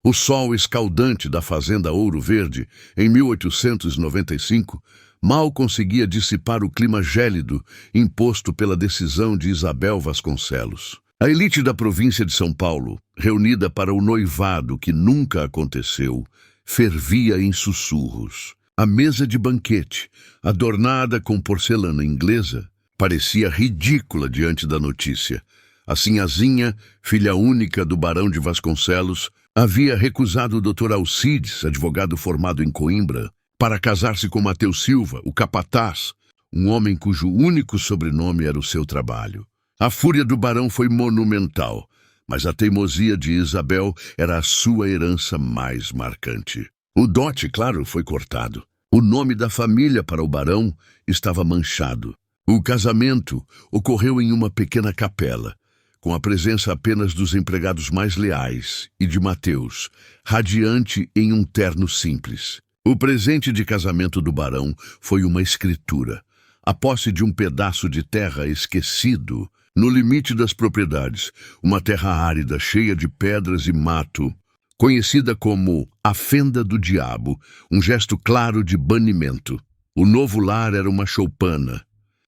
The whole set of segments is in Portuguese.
O sol escaldante da fazenda Ouro Verde, em 1895, mal conseguia dissipar o clima gélido imposto pela decisão de Isabel Vasconcelos. A elite da província de São Paulo, reunida para o noivado que nunca aconteceu, fervia em sussurros. A mesa de banquete, adornada com porcelana inglesa, parecia ridícula diante da notícia. A sinhazinha, filha única do barão de Vasconcelos, havia recusado o Dr. Alcides, advogado formado em Coimbra, para casar-se com Mateus Silva, o capataz, um homem cujo único sobrenome era o seu trabalho. A fúria do barão foi monumental, mas a teimosia de Isabel era a sua herança mais marcante. O dote, claro, foi cortado. O nome da família para o barão estava manchado. O casamento ocorreu em uma pequena capela, com a presença apenas dos empregados mais leais e de Mateus, radiante em um terno simples. O presente de casamento do barão foi uma escritura, a posse de um pedaço de terra esquecido no limite das propriedades, uma terra árida, cheia de pedras e mato, conhecida como a Fenda do Diabo, um gesto claro de banimento. O novo lar era uma choupana,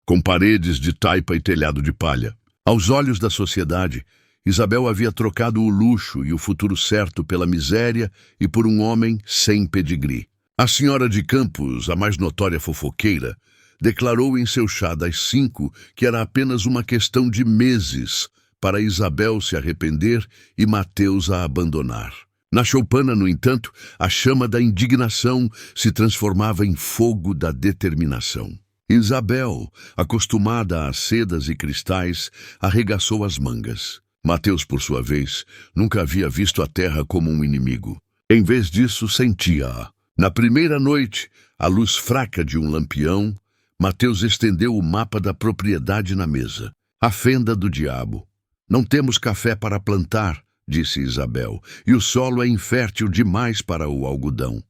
com paredes de taipa e telhado de palha. Aos olhos da sociedade, Isabel havia trocado o luxo e o futuro certo pela miséria e por um homem sem pedigree. A senhora de Campos, a mais notória fofoqueira, declarou em seu chá das 5 que era apenas uma questão de meses para Isabel se arrepender e Mateus a abandonar. Na choupana, no entanto, a chama da indignação se transformava em fogo da determinação. Isabel, acostumada a sedas e cristais, arregaçou as mangas. Mateus, por sua vez, nunca havia visto a terra como um inimigo. Em vez disso, sentia-a. Na primeira noite, à luz fraca de um lampião, Mateus estendeu o mapa da propriedade na mesa. A Fenda do Diabo. Não temos café para plantar, disse Isabel, e o solo é infértil demais para o algodão.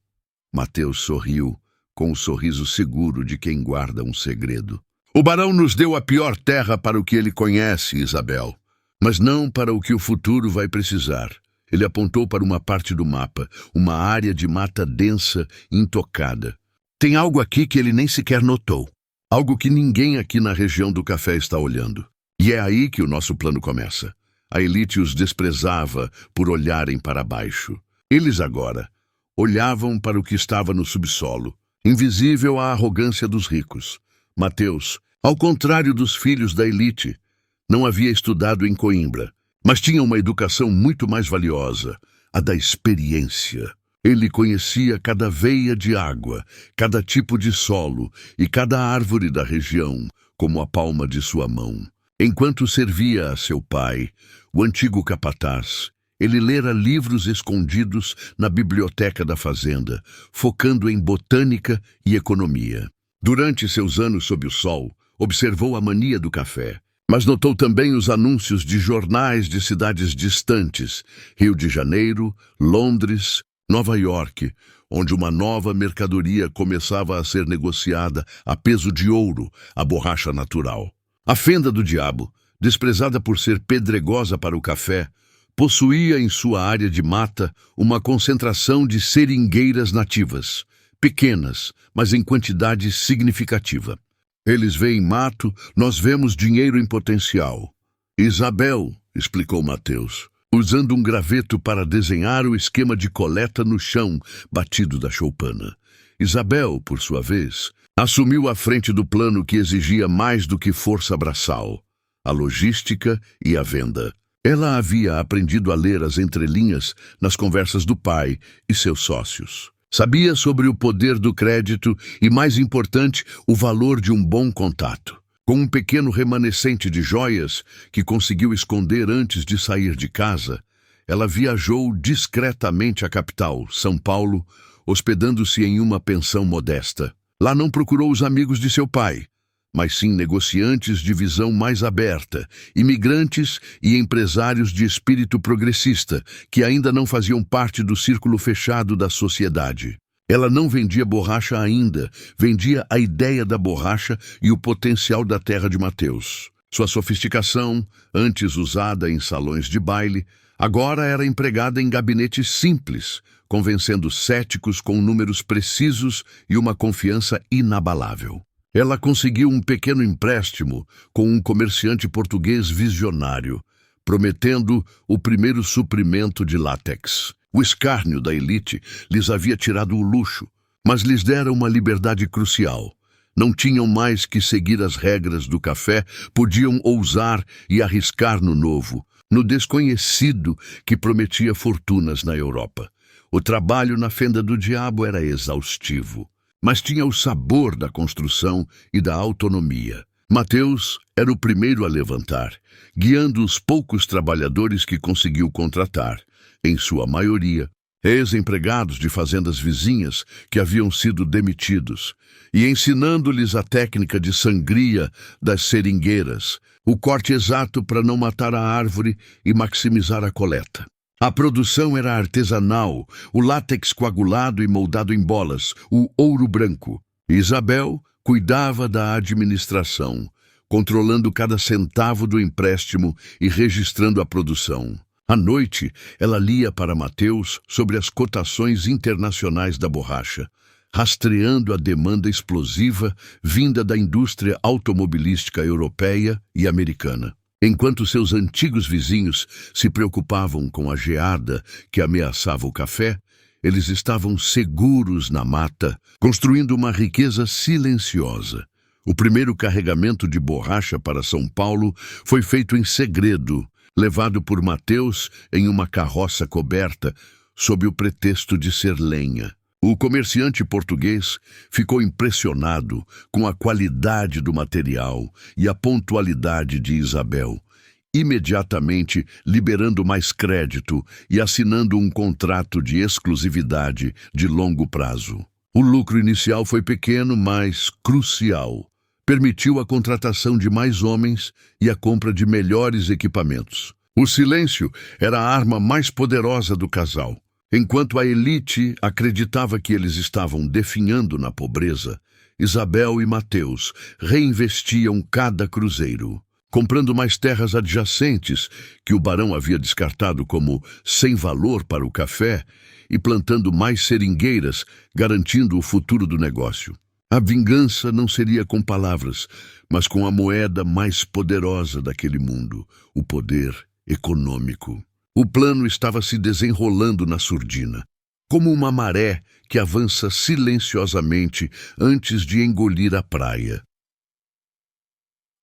Mateus sorriu, com o sorriso seguro de quem guarda um segredo. O barão nos deu a pior terra para o que ele conhece, Isabel, mas não para o que o futuro vai precisar. Ele apontou para uma parte do mapa, uma área de mata densa, intocada. Tem algo aqui que ele nem sequer notou. Algo que ninguém aqui na região do café está olhando. E é aí que o nosso plano começa. A elite os desprezava por olharem para baixo. Eles agora olhavam para o que estava no subsolo, invisível à arrogância dos ricos. Mateus, ao contrário dos filhos da elite, não havia estudado em Coimbra, mas tinha uma educação muito mais valiosa, a da experiência. Ele conhecia cada veia de água, cada tipo de solo e cada árvore da região, como a palma de sua mão. Enquanto servia a seu pai, o antigo capataz, ele lera livros escondidos na biblioteca da fazenda, focando em botânica e economia. Durante seus anos sob o sol, observou a mania do café, mas notou também os anúncios de jornais de cidades distantes, Rio de Janeiro, Londres, Nova York, onde uma nova mercadoria começava a ser negociada a peso de ouro, a borracha natural. A Fenda do Diabo, desprezada por ser pedregosa para o café, possuía em sua área de mata uma concentração de seringueiras nativas, pequenas, mas em quantidade significativa. Eles veem mato, nós vemos dinheiro em potencial. Isabel, explicou Mateus, usando um graveto para desenhar o esquema de coleta no chão batido da choupana. Isabel, por sua vez, assumiu a frente do plano que exigia mais do que força braçal, a logística e a venda. Ela havia aprendido a ler as entrelinhas nas conversas do pai e seus sócios. Sabia sobre o poder do crédito e, mais importante, o valor de um bom contato. Com um pequeno remanescente de joias que conseguiu esconder antes de sair de casa, ela viajou discretamente à capital, São Paulo, hospedando-se em uma pensão modesta. Lá não procurou os amigos de seu pai, mas sim negociantes de visão mais aberta, imigrantes e empresários de espírito progressista, que ainda não faziam parte do círculo fechado da sociedade. Ela não vendia borracha ainda, vendia a ideia da borracha e o potencial da terra de Mateus. Sua sofisticação, antes usada em salões de baile, Agora era empregada em gabinetes simples, convencendo céticos com números precisos e uma confiança inabalável. Ela conseguiu um pequeno empréstimo com um comerciante português visionário, prometendo o primeiro suprimento de látex. O escárnio da elite lhes havia tirado o luxo, mas lhes dera uma liberdade crucial. Não tinham mais que seguir as regras do café, podiam ousar e arriscar no novo, no desconhecido que prometia fortunas na Europa. O trabalho na fenda do diabo era exaustivo, mas tinha o sabor da construção e da autonomia. Mateus era o primeiro a levantar, guiando os poucos trabalhadores que conseguiu contratar, em sua maioria, ex-empregados de fazendas vizinhas que haviam sido demitidos, e ensinando-lhes a técnica de sangria das seringueiras, o corte exato para não matar a árvore e maximizar a coleta. A produção era artesanal, o látex coagulado e moldado em bolas, o ouro branco. Isabel cuidava da administração, controlando cada centavo do empréstimo e registrando a produção. À noite, ela lia para Mateus sobre as cotações internacionais da borracha, rastreando a demanda explosiva vinda da indústria automobilística europeia e americana. Enquanto seus antigos vizinhos se preocupavam com a geada que ameaçava o café, eles estavam seguros na mata, construindo uma riqueza silenciosa. O primeiro carregamento de borracha para São Paulo foi feito em segredo, levado por Mateus em uma carroça coberta, sob o pretexto de ser lenha. O comerciante português ficou impressionado com a qualidade do material e a pontualidade de Isabel, imediatamente liberando mais crédito e assinando um contrato de exclusividade de longo prazo. O lucro inicial foi pequeno, mas crucial. Permitiu a contratação de mais homens e a compra de melhores equipamentos. O silêncio era a arma mais poderosa do casal. Enquanto a elite acreditava que eles estavam definhando na pobreza, Isabel e Mateus reinvestiam cada cruzeiro, comprando mais terras adjacentes que o barão havia descartado como sem valor para o café e plantando mais seringueiras, garantindo o futuro do negócio. A vingança não seria com palavras, mas com a moeda mais poderosa daquele mundo, o poder econômico. O plano estava se desenrolando na surdina, como uma maré que avança silenciosamente antes de engolir a praia.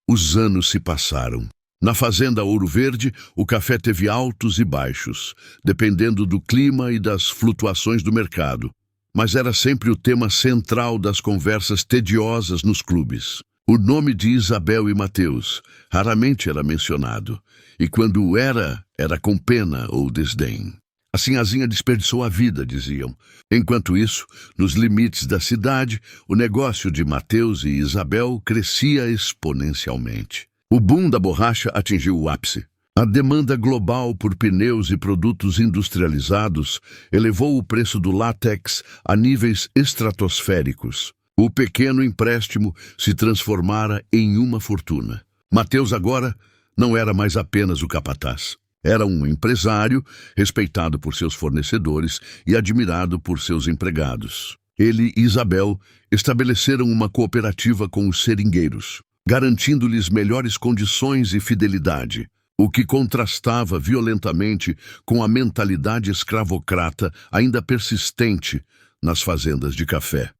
Os anos se passaram. Na fazenda Ouro Verde, o café teve altos e baixos, dependendo do clima e das flutuações do mercado. Mas era sempre o tema central das conversas tediosas nos clubes. O nome de Isabel e Mateus raramente era mencionado, e quando era com pena ou desdém. A sinhazinha desperdiçou a vida, diziam. Enquanto isso, nos limites da cidade, o negócio de Mateus e Isabel crescia exponencialmente. O boom da borracha atingiu o ápice. A demanda global por pneus e produtos industrializados elevou o preço do látex a níveis estratosféricos. O pequeno empréstimo se transformara em uma fortuna. Mateus agora não era mais apenas o capataz. Era um empresário respeitado por seus fornecedores e admirado por seus empregados. Ele e Isabel estabeleceram uma cooperativa com os seringueiros, garantindo-lhes melhores condições e fidelidade, o que contrastava violentamente com a mentalidade escravocrata ainda persistente nas fazendas de café.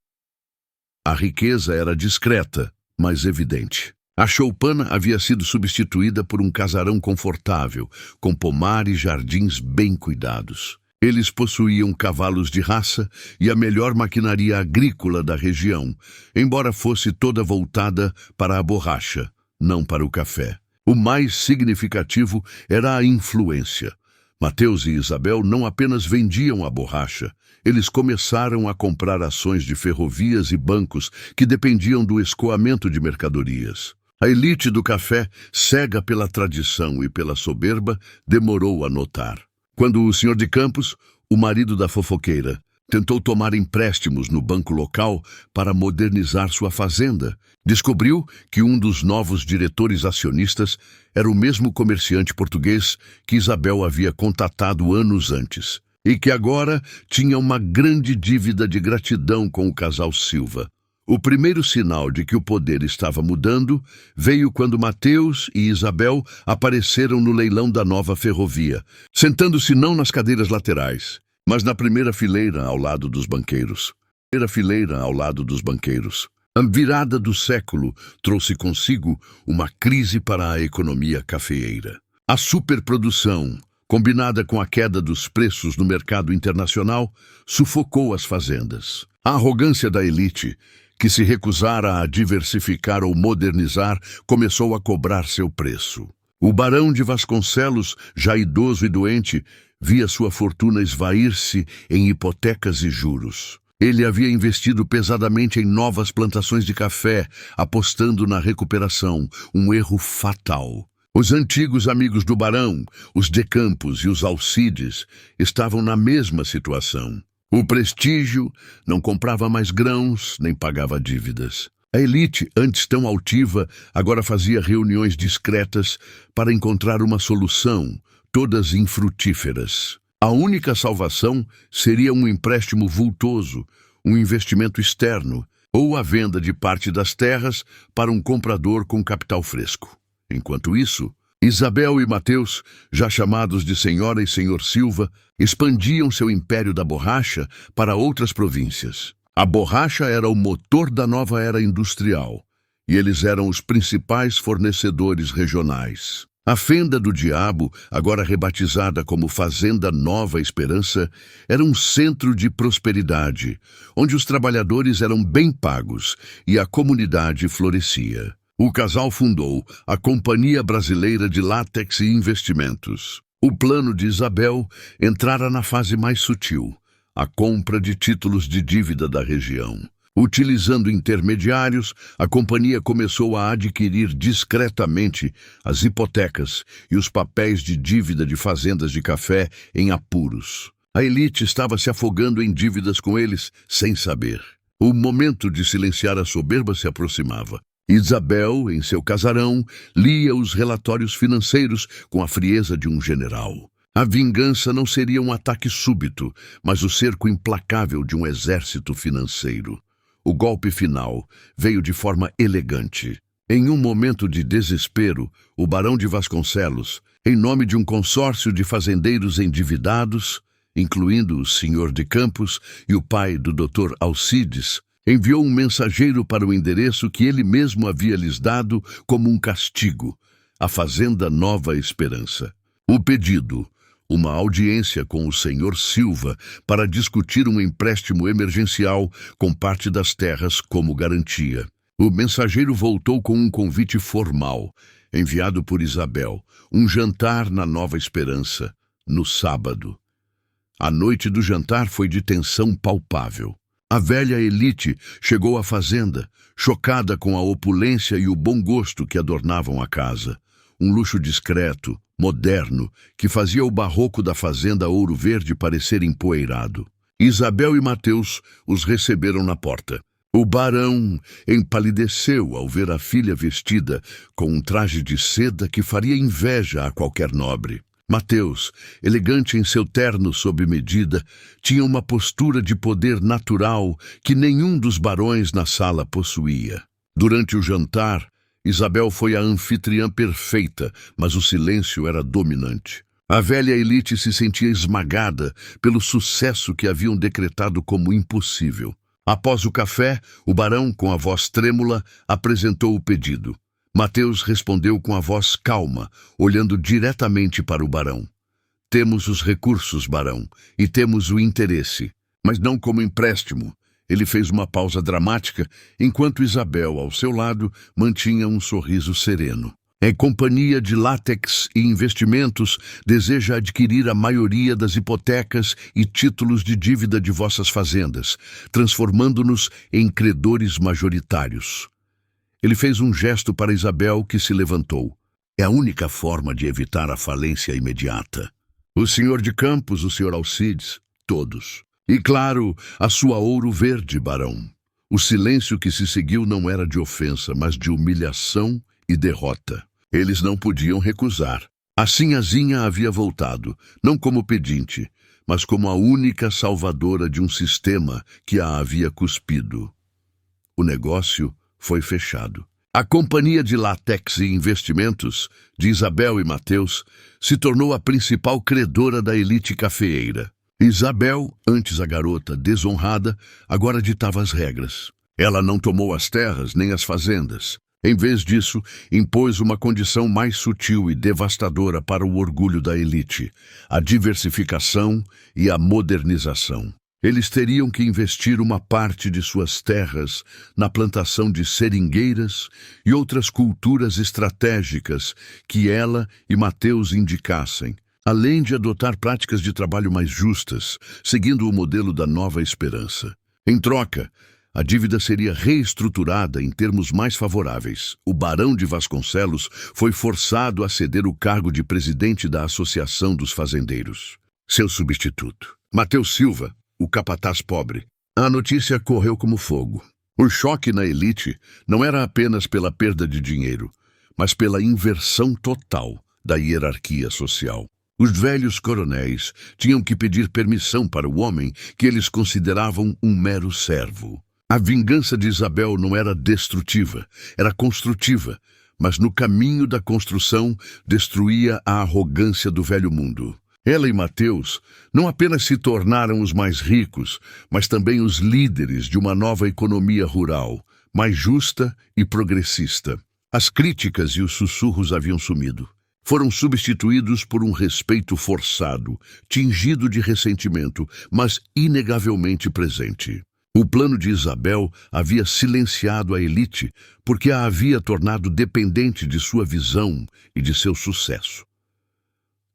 A riqueza era discreta, mas evidente. A choupana havia sido substituída por um casarão confortável, com pomar e jardins bem cuidados. Eles possuíam cavalos de raça e a melhor maquinaria agrícola da região, embora fosse toda voltada para a borracha, não para o café. O mais significativo era a influência. Mateus e Isabel não apenas vendiam a borracha, eles começaram a comprar ações de ferrovias e bancos que dependiam do escoamento de mercadorias. A elite do café, cega pela tradição e pela soberba, demorou a notar. Quando o senhor de Campos, o marido da fofoqueira, Tentou tomar empréstimos no banco local para modernizar sua fazenda. Descobriu que um dos novos diretores acionistas era o mesmo comerciante português que Isabel havia contatado anos antes, e que agora tinha uma grande dívida de gratidão com o casal Silva. O primeiro sinal de que o poder estava mudando veio quando Mateus e Isabel apareceram no leilão da nova ferrovia, sentando-se não nas cadeiras laterais, mas na primeira fileira ao lado dos banqueiros. A virada do século trouxe consigo uma crise para a economia cafeeira. A superprodução, combinada com a queda dos preços no mercado internacional, sufocou as fazendas. A arrogância da elite, que se recusara a diversificar ou modernizar, começou a cobrar seu preço. O barão de Vasconcelos, já idoso e doente, via sua fortuna esvair-se em hipotecas e juros. Ele havia investido pesadamente em novas plantações de café, apostando na recuperação, um erro fatal. Os antigos amigos do barão, os de Campos e os Alcides, estavam na mesma situação. O prestígio não comprava mais grãos nem pagava dívidas. A elite, antes tão altiva, agora fazia reuniões discretas para encontrar uma solução, todas infrutíferas. A única salvação seria um empréstimo vultoso, um investimento externo, ou a venda de parte das terras para um comprador com capital fresco. Enquanto isso, Isabel e Mateus, já chamados de Senhora e Senhor Silva, expandiam seu império da borracha para outras províncias. A borracha era o motor da nova era industrial, e eles eram os principais fornecedores regionais. A Fenda do Diabo, agora rebatizada como Fazenda Nova Esperança, era um centro de prosperidade, onde os trabalhadores eram bem pagos e a comunidade florescia. O casal fundou a Companhia Brasileira de Látex e Investimentos. O plano de Isabel entrara na fase mais sutil, a compra de títulos de dívida da região. Utilizando intermediários, a companhia começou a adquirir discretamente as hipotecas e os papéis de dívida de fazendas de café em apuros. A elite estava se afogando em dívidas com eles, sem saber. O momento de silenciar a soberba se aproximava. Isabel, em seu casarão, lia os relatórios financeiros com a frieza de um general. A vingança não seria um ataque súbito, mas o cerco implacável de um exército financeiro. O golpe final veio de forma elegante. Em um momento de desespero, o barão de Vasconcelos, em nome de um consórcio de fazendeiros endividados, incluindo o senhor de Campos e o pai do Dr. Alcides, enviou um mensageiro para o endereço que ele mesmo havia lhes dado como um castigo, a Fazenda Nova Esperança. O pedido: uma audiência com o senhor Silva para discutir um empréstimo emergencial com parte das terras como garantia. O mensageiro voltou com um convite formal, enviado por Isabel, um jantar na Nova Esperança, no sábado. A noite do jantar foi de tensão palpável. A velha elite chegou à fazenda, chocada com a opulência e o bom gosto que adornavam a casa. Um luxo discreto, moderno, que fazia o barroco da fazenda Ouro Verde parecer empoeirado. Isabel e Mateus os receberam na porta. O barão empalideceu ao ver a filha vestida com um traje de seda que faria inveja a qualquer nobre. Mateus, elegante em seu terno sob medida, tinha uma postura de poder natural que nenhum dos barões na sala possuía. Durante o jantar, Isabel foi a anfitriã perfeita, mas o silêncio era dominante. A velha elite se sentia esmagada pelo sucesso que haviam decretado como impossível. Após o café, o barão, com a voz trêmula, apresentou o pedido. Mateus respondeu com a voz calma, olhando diretamente para o barão. Temos os recursos, barão, e temos o interesse, mas não como empréstimo. Ele fez uma pausa dramática, enquanto Isabel, ao seu lado, mantinha um sorriso sereno. A Companhia de Látex e Investimentos deseja adquirir a maioria das hipotecas e títulos de dívida de vossas fazendas, transformando-nos em credores majoritários. Ele fez um gesto para Isabel, que se levantou. É a única forma de evitar a falência imediata. O senhor de Campos, o senhor Alcides, todos. E claro, a sua Ouro Verde, barão. O silêncio que se seguiu não era de ofensa, mas de humilhação e derrota. Eles não podiam recusar. A Sinhazinha havia voltado, não como pedinte, mas como a única salvadora de um sistema que a havia cuspido. O negócio foi fechado. A Companhia de Látex e Investimentos, de Isabel e Mateus, se tornou a principal credora da elite cafeeira. Isabel, antes a garota desonrada, agora ditava as regras. Ela não tomou as terras nem as fazendas. Em vez disso, impôs uma condição mais sutil e devastadora para o orgulho da elite: a diversificação e a modernização. Eles teriam que investir uma parte de suas terras na plantação de seringueiras e outras culturas estratégicas que ela e Mateus indicassem, além de adotar práticas de trabalho mais justas, seguindo o modelo da Nova Esperança. Em troca, a dívida seria reestruturada em termos mais favoráveis. O barão de Vasconcelos foi forçado a ceder o cargo de presidente da Associação dos Fazendeiros. Seu substituto, Mateus Silva, o capataz pobre. A notícia correu como fogo. O choque na elite não era apenas pela perda de dinheiro, mas pela inversão total da hierarquia social. Os velhos coronéis tinham que pedir permissão para o homem que eles consideravam um mero servo. A vingança de Isabel não era destrutiva, era construtiva, mas no caminho da construção destruía a arrogância do velho mundo. Ela e Mateus não apenas se tornaram os mais ricos, mas também os líderes de uma nova economia rural, mais justa e progressista. As críticas e os sussurros haviam sumido. Foram substituídos por um respeito forçado, tingido de ressentimento, mas inegavelmente presente. O plano de Isabel havia silenciado a elite porque a havia tornado dependente de sua visão e de seu sucesso.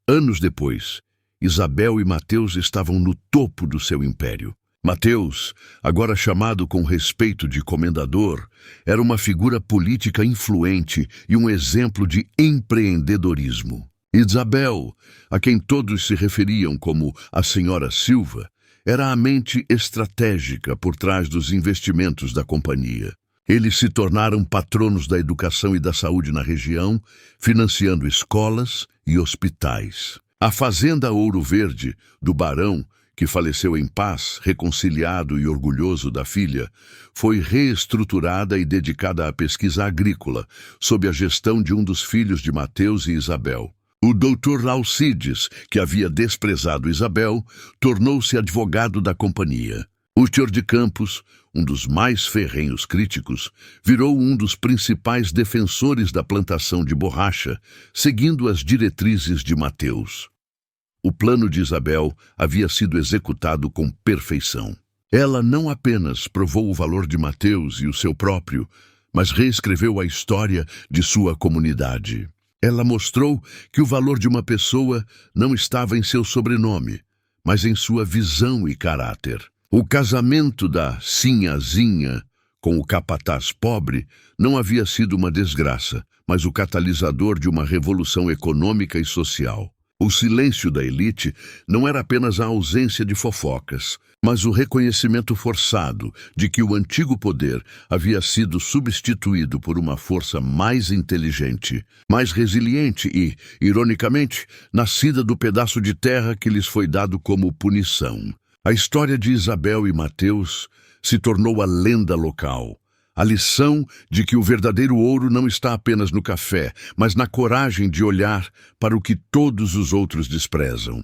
Anos depois, Isabel e Mateus estavam no topo do seu império. Mateus, agora chamado com respeito de comendador, era uma figura política influente e um exemplo de empreendedorismo. Isabel, a quem todos se referiam como a Senhora Silva, era a mente estratégica por trás dos investimentos da companhia. Eles se tornaram patronos da educação e da saúde na região, financiando escolas e hospitais. A Fazenda Ouro Verde, do barão, que faleceu em paz, reconciliado e orgulhoso da filha, foi reestruturada e dedicada à pesquisa agrícola, sob a gestão de um dos filhos de Mateus e Isabel. O Dr. Alcides, que havia desprezado Isabel, tornou-se advogado da companhia. O Sr. de Campos, um dos mais ferrenhos críticos, virou um dos principais defensores da plantação de borracha, seguindo as diretrizes de Mateus. O plano de Isabel havia sido executado com perfeição. Ela não apenas provou o valor de Mateus e o seu próprio, mas reescreveu a história de sua comunidade. Ela mostrou que o valor de uma pessoa não estava em seu sobrenome, mas em sua visão e caráter. O casamento da Sinhazinha com o capataz pobre não havia sido uma desgraça, mas o catalisador de uma revolução econômica e social. O silêncio da elite não era apenas a ausência de fofocas, mas o reconhecimento forçado de que o antigo poder havia sido substituído por uma força mais inteligente, mais resiliente e, ironicamente, nascida do pedaço de terra que lhes foi dado como punição. A história de Isabel e Mateus se tornou a lenda local. A lição de que o verdadeiro ouro não está apenas no café, mas na coragem de olhar para o que todos os outros desprezam.